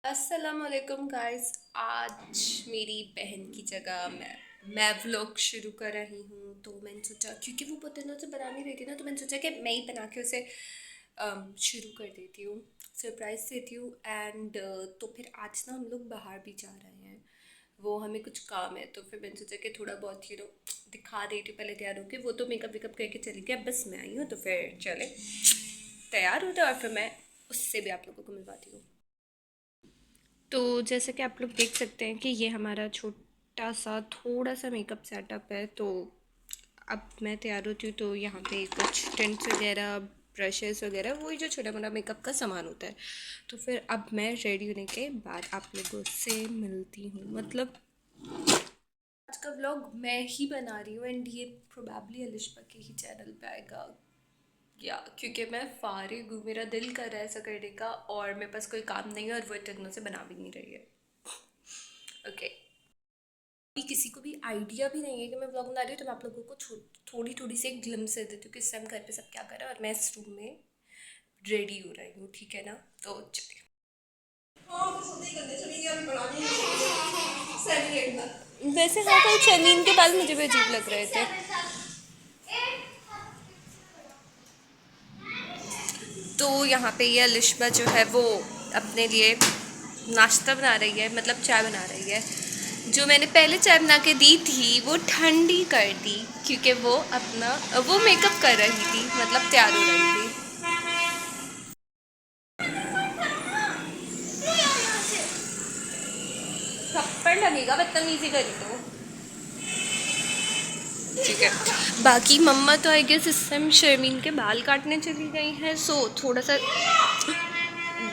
अस्सलामुअलैकुम गाइस। आज मेरी बहन की जगह मैं व्लॉग शुरू कर रही हूँ। तो मैंने सोचा क्योंकि वो बहुत दिनों से बना नहीं रही थी ना, तो मैंने सोचा कि मैं ही बना के उसे शुरू कर देती हूँ, सरप्राइज़ देती हूँ। एंड तो फिर आज ना हम लोग बाहर भी जा रहे हैं, वो हमें कुछ काम है। तो फिर मैंने सोचा कि थोड़ा बहुत दिखा देती हूँ पहले तैयार होके। वो तो मेकअप वेकअप करके चली गई, अब बस मैं आई हूँ। तो फिर चले तैयार होते और फिर मैं उससे भी आप लोगों को मिलवाती हूँ। तो जैसे कि आप लोग देख सकते हैं कि ये हमारा छोटा सा थोड़ा सा मेकअप सेटअप है। तो अब मैं तैयार होती हूँ, तो यहाँ पे कुछ टिंट्स वगैरह, ब्रशेस वगैरह, वही जो छोटा मोटा मेकअप का सामान होता है। तो फिर अब मैं रेडी होने के बाद आप लोगों से मिलती हूँ। मतलब आज का व्लॉग मैं ही बना रही हूँ एंड ये प्रोबेबली अलिशा के ही चैनल पे आएगा, या क्योंकि मैं फारिग हूँ, मेरा दिल कर रहा है ऐसा करने का और मेरे पास कोई काम नहीं है और वो इतने दिनों से बना भी नहीं रही है। ओके, अभी किसी को भी आइडिया भी नहीं है कि मैं व्लॉग बना रही हूँ, तो मैं आप लोगों को थोड़ी थोड़ी सी एक ग्लिम्स दे देती हूँ कि इस टाइम घर पे सब क्या कर रहे हैं और मैं इस रूम में रेडी हो रही हूँ। ठीक है ना, तो चलिए। वैसे हाँ, कल शर्मीन के बाद मुझे भी अजीब लग रहे थे। तो यहाँ पे ये अलिशा जो है वो अपने लिए नाश्ता बना रही है, मतलब चाय बना रही है। जो मैंने पहले चाय बना के दी थी वो ठंडी कर दी, क्योंकि वो मेकअप कर रही थी, मतलब तैयार हो रही थी। थप्पड़ लगेगा बदतमीजी करी तो। ठीक है, बाकी मम्मा तो आई गेस इस टाइम शर्मीन के बाल काटने चली गई हैं, सो थोड़ा सा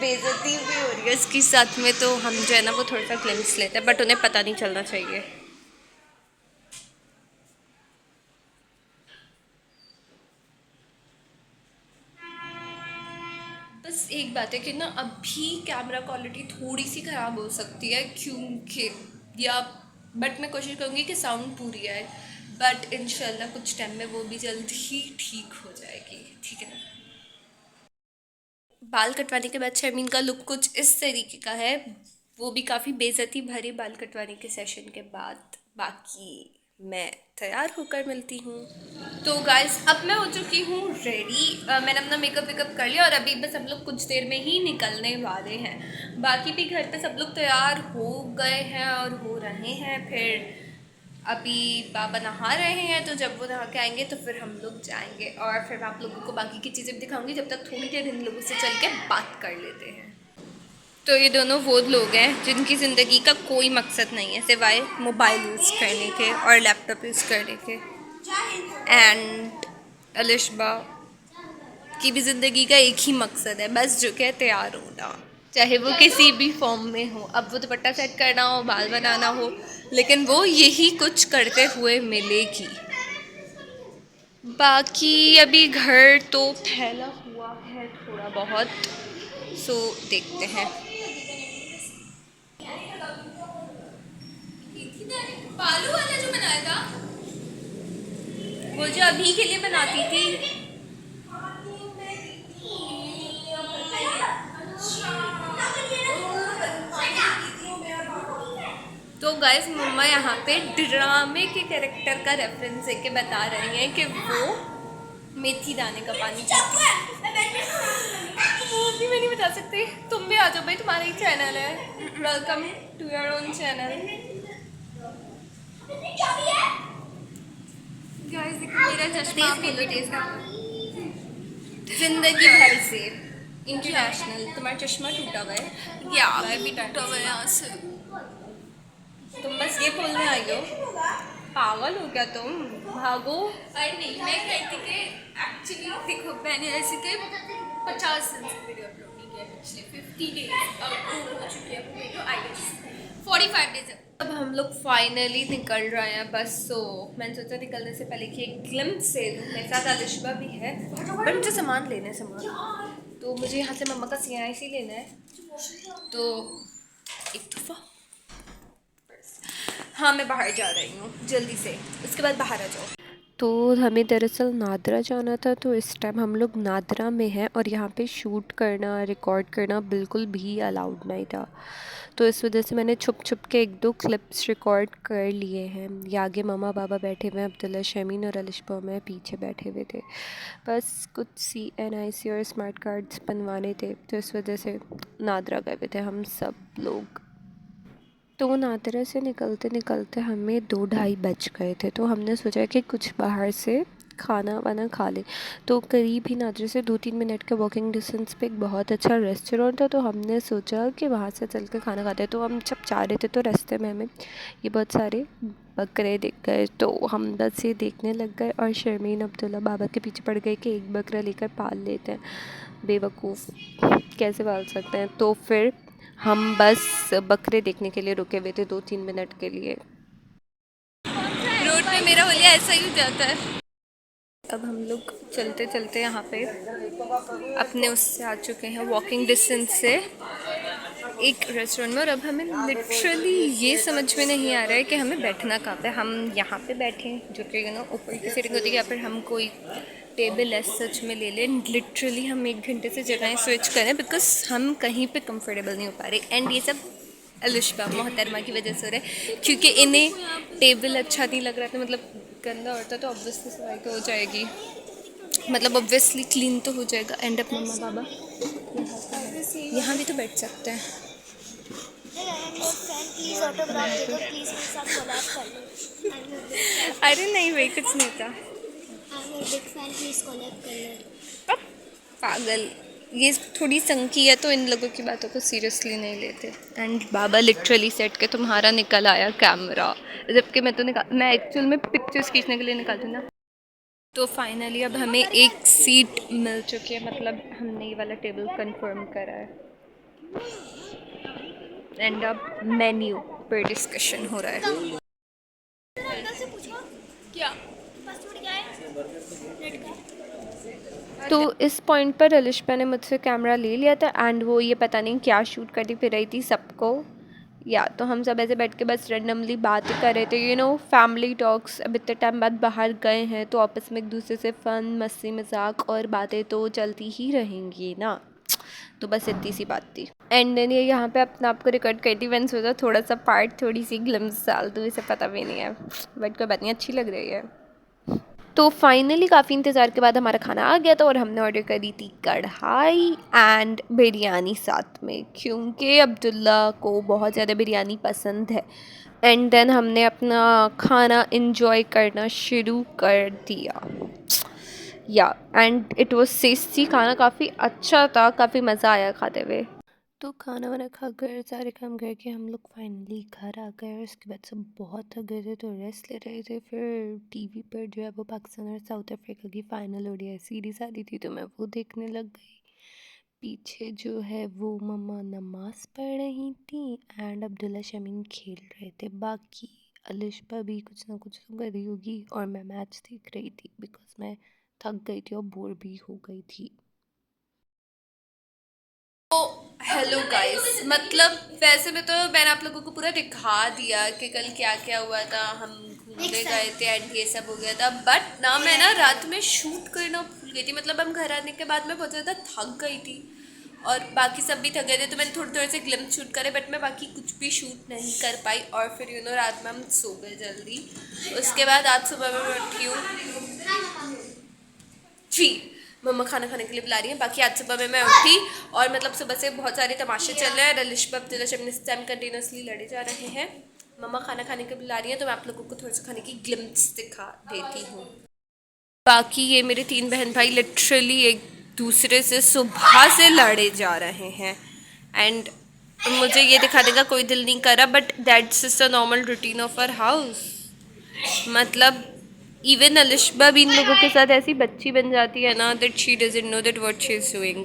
बेइज्जती भी हो रही है इसके साथ में। तो हम जो है ना वो थोड़ा सा ग्लिम्स लेते हैं, बट उन्हें पता नहीं चलना चाहिए। बस एक बात है कि ना अभी कैमरा क्वालिटी थोड़ी सी ख़राब हो सकती है, क्योंकि या बट मैं कोशिश करूँगी कि साउंड पूरी आए, बट इंशाल्लाह कुछ टाइम में वो भी जल्द ही ठीक हो जाएगी। ठीक है ना। बाल कटवाने के बाद शर्मीन का लुक कुछ इस तरीके का है, वो भी काफ़ी बेइज्जती भरे बाल कटवाने के सेशन के बाद। बाकी मैं तैयार होकर मिलती हूँ। तो गाइस अब मैं हो चुकी हूँ रेडी। मैंने अपना मेकअप वेकअप कर लिया और अभी बस हम लोग कुछ देर में ही निकलने वाले हैं। बाकी भी घर पे सब लोग तैयार हो गए हैं और हो रहे हैं। फिर अभी पापा नहा रहे हैं, तो जब वो नहा के आएंगे तो फिर हम लोग जाएंगे और फिर मैं आप लोगों को बाकी की चीज़ें भी दिखाऊंगी। जब तक थोड़ी देर इन लोगों से चल के बात कर लेते हैं। तो ये दोनों वो लोग हैं जिनकी ज़िंदगी का कोई मकसद नहीं है सिवाय मोबाइल यूज़ करने के और लैपटॉप यूज़ करने के। एंड अलिशबा की भी ज़िंदगी का एक ही मकसद है बस, जो कि है तैयार होना, चाहे वो किसी भी फॉर्म में हो। अब वो दुपट्टा सेट करना हो, बाल बनाना हो, लेकिन वो यही कुछ करते हुए मिलेगी। बाकी अभी घर तो फैला हुआ है थोड़ा बहुत, सो देखते हैं। बालू वाला जो बनाया था, वो जो अभी के लिए बनाती थी। तो गाइस मम्मा यहाँ पे ड्रामे के कैरेक्टर का रेफरेंस देके बता रही हैं कि वो मेथी दाने का पानी चाहती है। वो भी मैं नहीं बता सकती, तुम भी आ जाओ भाई, तुम्हारा ही चैनल है। Welcome to your own channel. Guys देखो मेरा चश्मा जिंदगी भर से इंटरनेशनल। तुम्हारा चश्मा टूटा हुआ है, या भी टूटा हुआ है यहाँ से। तुम बस ये बोलने आई हो, पागल हो क्या तुम, भागो। अरे नहीं, मैं कहती कि एक्चुअली देखो मैंने ऐसे के 50 दिन से वीडियो अपलोड नहीं किया, पिछले 50 डेज अपलोड हो चुकी है वीडियो, आई गेस 45 डेज। अब हम लोग फाइनली निकल रहे हैं बस। सो मैंने सोचा निकलने से पहले कि एक ग्लिम्स से दूँ। मेरे साथ अलिशा भी है, बट मुझे सामान लेना है, सामान तो मुझे यहाँ से मम्मा का CIC लेना है। तो एक दफ़ा हाँ, मैं बाहर जा रही हूँ जल्दी से, उसके बाद बाहर आ जाओ। तो हमें दरअसल नादरा जाना था, तो इस टाइम हम लोग नादरा में हैं और यहाँ पे शूट करना रिकॉर्ड करना बिल्कुल भी अलाउड नहीं था। तो इस वजह से मैंने छुप छुप के एक दो क्लिप्स रिकॉर्ड कर लिए हैं। ये आगे ममा पापा बैठे हुए हैं, अब्दुल्ला शमीन और अलिशबा में पीछे बैठे हुए थे। बस कुछ CNIC और स्मार्ट कार्ड्स बनवाने थे, तो इस वजह से नादरा गए हुए थे हम सब लोग। तो नादरा से निकलते निकलते हमें 2-2:30 बज गए थे, तो हमने सोचा कि कुछ बाहर से खाना वाना खा लें। तो करीब ही नादरा से 2-3 मिनट के वॉकिंग डिस्टेंस पे एक बहुत अच्छा रेस्टोरेंट था, तो हमने सोचा कि वहाँ से चल के खाना खाते हैं। तो हम जब जा रहे थे तो रास्ते में हमें ये बहुत सारे बकरे दिख गए, तो हम बस ये देखने लग गए और शर्मीन अब्दुल्ला बाबा के पीछे पड़ गए कि एक बकरा लेकर पाल लेते हैं। बेवकूफ़, कैसे पाल सकते हैं। तो फिर हम बस बकरे देखने के लिए रुके हुए थे 2-3 मिनट के लिए। रोड पे मेरा होलिया ऐसा ही हो जाता है। अब हम लोग चलते चलते यहाँ पे अपने उससे आ चुके हैं वॉकिंग डिस्टेंस से एक रेस्टोरेंट में, और अब हमें लिटरली ये समझ में नहीं आ रहा है कि हमें बैठना कहाँ पे। हम यहाँ पे बैठे हैं जो कि ऊपर की सीटिंग होती है, या फिर हम कोई टेबल एज सच में ले लें। लिटरली हम 1 घंटे से जगहें स्विच करें बिकॉज हम कहीं पे कंफर्टेबल नहीं हो पा रहे। एंड ये सब अलिशबा मोहतरमा की वजह से हो रहा है, क्योंकि इन्हें टेबल अच्छा नहीं लग रहा था। मतलब गंदा होता तो ऑब्वियसली सफाई तो हो जाएगी, मतलब ऑब्वियसली क्लीन तो हो जाएगा। एंड अप मम्मा बाबा यहाँ भी तो बैठ सकते हैं। अरे नहीं भाई, कुछ नहीं था। अब पागल, ये थोड़ी संकी है तो इन लोगों की बातों को सीरियसली नहीं लेते। एंड बाबा लिटरली सेट के तुम्हारा निकल आया कैमरा, जबकि मैं एक्चुअल में पिक्चर्स खींचने के लिए निकालती ना। तो फाइनली अब हमें एक सीट मिल चुकी है, मतलब हमने ये वाला टेबल कंफर्म करा है। एंड अब मेन्यू पर डिस्कशन हो रहा है। क्या तो इस पॉइंट पर अलिशबा ने मुझसे कैमरा ले लिया था, एंड वो ये पता नहीं क्या शूट करती फिर रही थी सबको। या तो हम सब ऐसे बैठ के बस रैंडमली बातें कर रहे थे, फैमिली टॉक्स। अब इतने टाइम बाद बाहर गए हैं तो आपस में एक दूसरे से फ़न मस्ती मजाक और बातें तो चलती ही रहेंगी ना। तो बस इतनी सी बात थी। एंड देन ये यहाँ पे अपना आपको रिकॉर्ड करती वन सोचा थोड़ा सा पार्ट थोड़ी सी ग्लिम्स डाल दूँ, इसे पता भी नहीं है बट कोई बात नहीं, अच्छी लग रही है। तो फाइनली काफ़ी इंतज़ार के बाद हमारा खाना आ गया था, और हमने ऑर्डर करी थी कढ़ाई एंड बिरयानी साथ में, क्योंकि अब्दुल्ला को बहुत ज़्यादा बिरयानी पसंद है। एंड देन हमने अपना खाना इंजॉय करना शुरू कर दिया। या एंड इट वाज टेस्टी, खाना काफ़ी अच्छा था, काफ़ी मज़ा आया खाते हुए। तो खाना वाना खा कर सारे काम करके हम लोग फाइनली घर आ गए, और उसके बाद सब बहुत थक गए थे तो रेस्ट ले रहे थे। फिर टीवी पर जो है वो पाकिस्तान और साउथ अफ्रीका की फ़ाइनल ODI सीरीज़ आ रही थी, तो मैं वो देखने लग गई। पीछे जो है वो मम्मा नमाज़ पढ़ रही थी एंड अब्दुल्ला शमीन खेल रहे थे। बाकी अलिशबा भी कुछ ना कुछ तो कर रही होगी, और मैं मैच देख रही थी बिकॉज मैं थक गई थी और बोर भी हो गई थी। तो हेलो गाइस, मतलब वैसे में तो मैंने आप लोगों को पूरा दिखा दिया कि कल क्या क्या हुआ था। हम घूमने गए थे एंड ये सब हो गया था, बट ना मैं ना रात में शूट करना भूल गई थी। मतलब हम घर आने के बाद मैं बहुत ज़्यादा थक गई थी और बाकी सब भी थक गए थे, तो मैंने थोड़े थोड़े से ग्लिम्स शूट करे, बट मैं बाकी कुछ भी शूट नहीं कर पाई। और फिर रात में हम सो गए जल्दी। उसके बाद आज सुबह में मैं उठी हूँ जी, मम्मा खाना खाने के लिए बुला रही है। बाकी आज सुबह में मैं उठी और मतलब सुबह से बहुत सारे तमाशे चल रहे हैं। अलिशबा अब्दुल्ला शमीन इस टाइम कंटिन्यूसली लड़े जा रहे हैं। मम्मा खाना खाने के बुला रही है, तो मैं आप लोगों को थोड़ा सा खाने की ग्लिम्स दिखा देती हूँ। बाकी ये मेरे 3 बहन भाई लिटरली एक दूसरे से सुबह से लड़े जा रहे हैं, एंड मुझे ये दिखाने का कोई दिल नहीं करा, but that's is the normal routine of our house. मतलब इवन अलिशबा भी इन लोगों के साथ ऐसी बच्ची बन जाती है ना, that she doesn't know that what she is doing.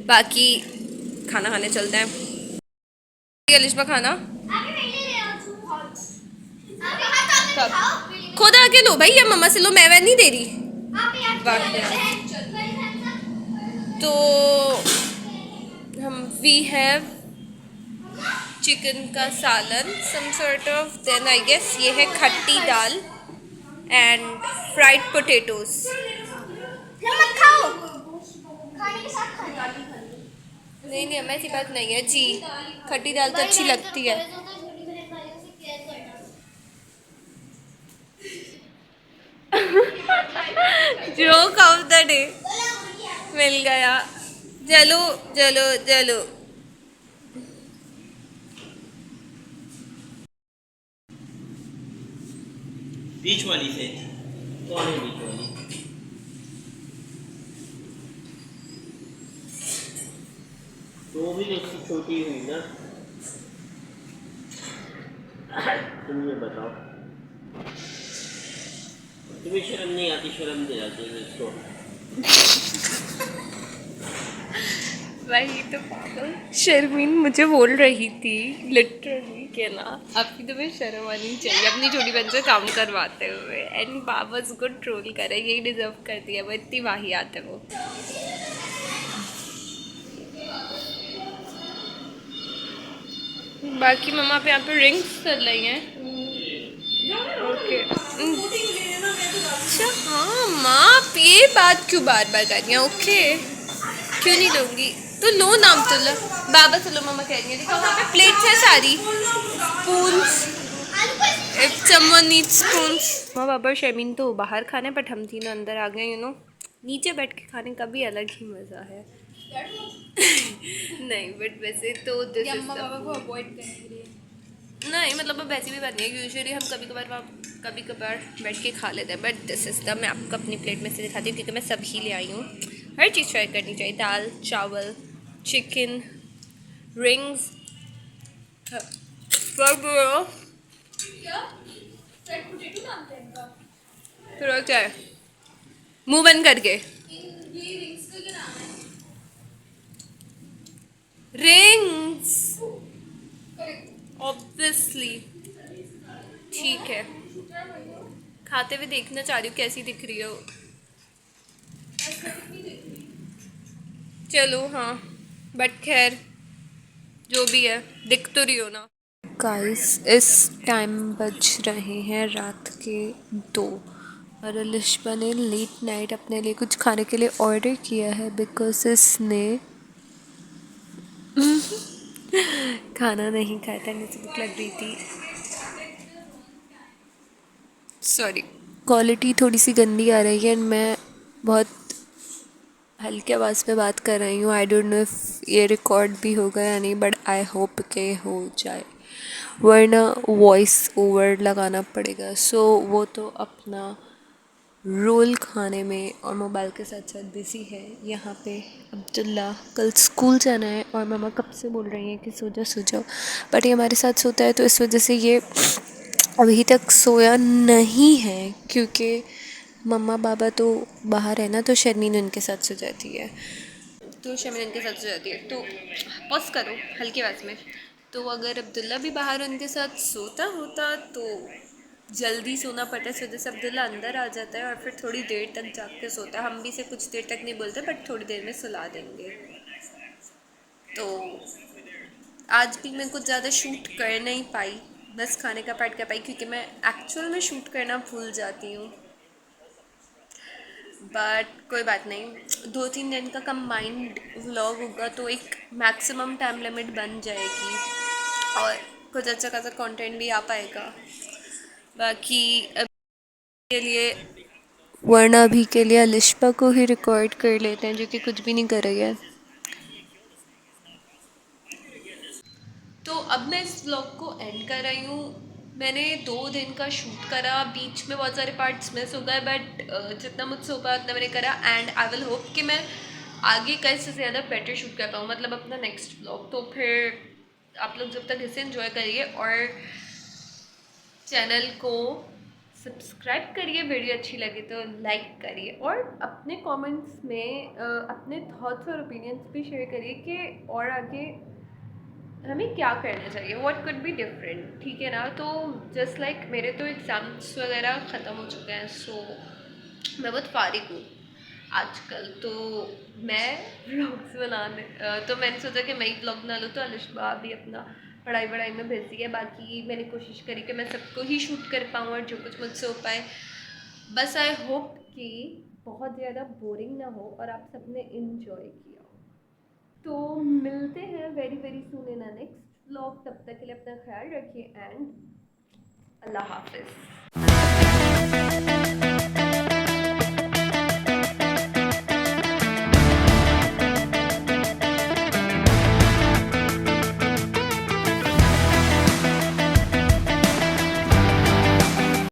बाकी खाना खाने चलते हैं। अलिशबा खाना कब खुद आके लो भाई, या मम्मा से लो, मैं वह नहीं दे रही। तो हम वी हैव चिकन का सालन some sort of, then I guess ये है खट्टी दाल, एंड फ्राइड पोटैटोज। मत खाओ, खाने के साथ खाना। नहीं नहीं, हमें ऐसी बात नहीं है जी, खट्टी दाल तो अच्छी लगती है। Joke of the day meal गया। चलो चलो चलो। बीच वाली से कौन है बीच वाली? तो भी देखो छोटी हुई ना। तुम ये बताओ, तुम्हें शर्म नहीं आती? शर्म दिलाते हो इसको। वही तो पागल शर्मीन मुझे बोल रही थी लिटरली कि ना आपकी तुम्हें शर्म आनी चाहिए अपनी छोटी बहन से काम करवाते हुए, एंड बाबा उसको ट्रोल करे, यही डिजर्व कर दिया, वो इतनी वाहियात है वो। बाकी मम्मा पे यहाँ पे रिंग्स चल रही हैं। ओके अच्छा हाँ माँ, आप ये बात क्यों बार बार कर रही हैं? ओके क्यों नहीं लूँगी, तो लो नाम तो लो। बाबा से लो, मम्मा कह रही है, देखो वहाँ पे प्लेट्स है सारी, spoons, if someone needs spoons. माँ बाबा और शर्मीन तो बाहर खाने, बट हम तीनों अंदर आ गए, नीचे बैठ के खाने का भी अलग ही मज़ा है। नहीं बट वैसे तो दिस इज पापा को अवॉइड करने के लिए नहीं, मतलब अब वैसी भी बात नहीं है, यूजुअली हम कभी कभार बैठ के खा लेते हैं, बट दिस इज द, मैं आपको अपनी प्लेट में से दिखाती हूँ क्योंकि मैं सभी ले आई हूँ। हर चीज़ ट्राई करनी चाहिए, दाल चावल चिकन रिंग्स फिर और क्या है, मुंह बंद करके। रिंग्स ऑब्वियसली, ठीक है, खाते हुए देखना चाह रही हूँ कैसी दिख रही हो। चलो हाँ, बट खैर जो भी है दिख तो रही हो ना। गाइस इस टाइम बज रहे हैं रात के 2 और अलिशबा ने लेट नाइट अपने लिए कुछ खाने के लिए ऑर्डर किया है बिकॉज इसने खाना नहीं खाया था, मुझे भूख लग रही थी। सॉरी, क्वालिटी थोड़ी सी गंदी आ रही है एंड मैं बहुत हल्के आवाज़ में बात कर रही हूँ। आई डोंट नो इफ़ ये रिकॉर्ड भी होगा या नहीं, बट आई होप के हो जाए, वरना वॉइस ओवर लगाना पड़ेगा। सो वो तो अपना रोल खाने में और मोबाइल के साथ साथ बिज़ी है। यहाँ पे अब्दुल्ला कल स्कूल जाना है और मम्मा कब से बोल रही हैं कि सो जाओ, बट ये हमारे साथ सोता है तो इस वजह से ये अभी तक सोया नहीं है, क्योंकि मम्मा बाबा तो बाहर है ना, तो शर्मीन उनके साथ सो जाती है, तो शर्मीन उनके साथ सो जाती है। तो पॉज करो हल्की आवाज़ में। तो अगर अब्दुल्ला भी बाहर उनके साथ सोता होता तो जल्दी सोना पड़ता है, इस वजह से अब्दुल्ला अंदर आ जाता है और फिर थोड़ी देर तक जाग के सोता है। हम भी से कुछ देर तक नहीं बोलते, बट थोड़ी देर में सुला देंगे। तो आज भी मैं कुछ ज़्यादा शूट कर नहीं पाई, बस खाने का पार्ट कर पाई, क्योंकि मैं एक्चुअल में शूट करना भूल जाती हूँ। बट कोई बात नहीं, 2-3 दिन का कंबाइंड व्लॉग होगा तो एक मैक्सिमम टाइम लिमिट बन जाएगी और कुछ अच्छा खासा कंटेंट भी आ पाएगा। बाकी अभी के लिए, वरना अभी के लिए अलिशबा को ही रिकॉर्ड कर लेते हैं जो कि कुछ भी नहीं कर रही है। तो अब मैं इस व्लॉग को एंड कर रही हूँ। मैंने 2 दिन का शूट करा, बीच में बहुत सारे पार्ट्स मिस हो गए, बट जितना मुझसे हो पाया उतना मैंने करा, एंड आई विल होप कि मैं आगे का इससे ज़्यादा बेटर शूट कर पाऊँ, मतलब अपना नेक्स्ट व्लॉग। तो फिर आप लोग जब तक इसे एंजॉय करिए और चैनल को सब्सक्राइब करिए, वीडियो अच्छी लगे तो लाइक करिए और अपने कमेंट्स में अपने थॉट्स और ओपिनियंस भी शेयर करिए कि और आगे हमें क्या करना चाहिए, व्हाट कुड बी डिफरेंट, ठीक है ना। तो जस्ट लाइक मेरे तो एग्ज़ाम्स वगैरह ख़त्म हो चुके हैं, सो मैं बहुत फारिग हूँ आजकल, तो मैं व्लॉग्स बनाने तो मैंने सोचा कि मैं ही व्लॉग बना लूँ। तो अलिशबा भी अपना पढ़ाई में बिजी है, बाकी मैंने कोशिश करी कि मैं सबको ही शूट कर पाऊँ और जो कुछ मुझसे हो पाए बस आई होप कि बहुत ज़्यादा बोरिंग ना हो और आप सबने इन्जॉय किया हो। तो मिलते हैं वेरी वेरी सून इन अ नेक्स्ट व्लॉग। तब तक के लिए अपना ख्याल रखिए एंड अल्लाह हाफिज़।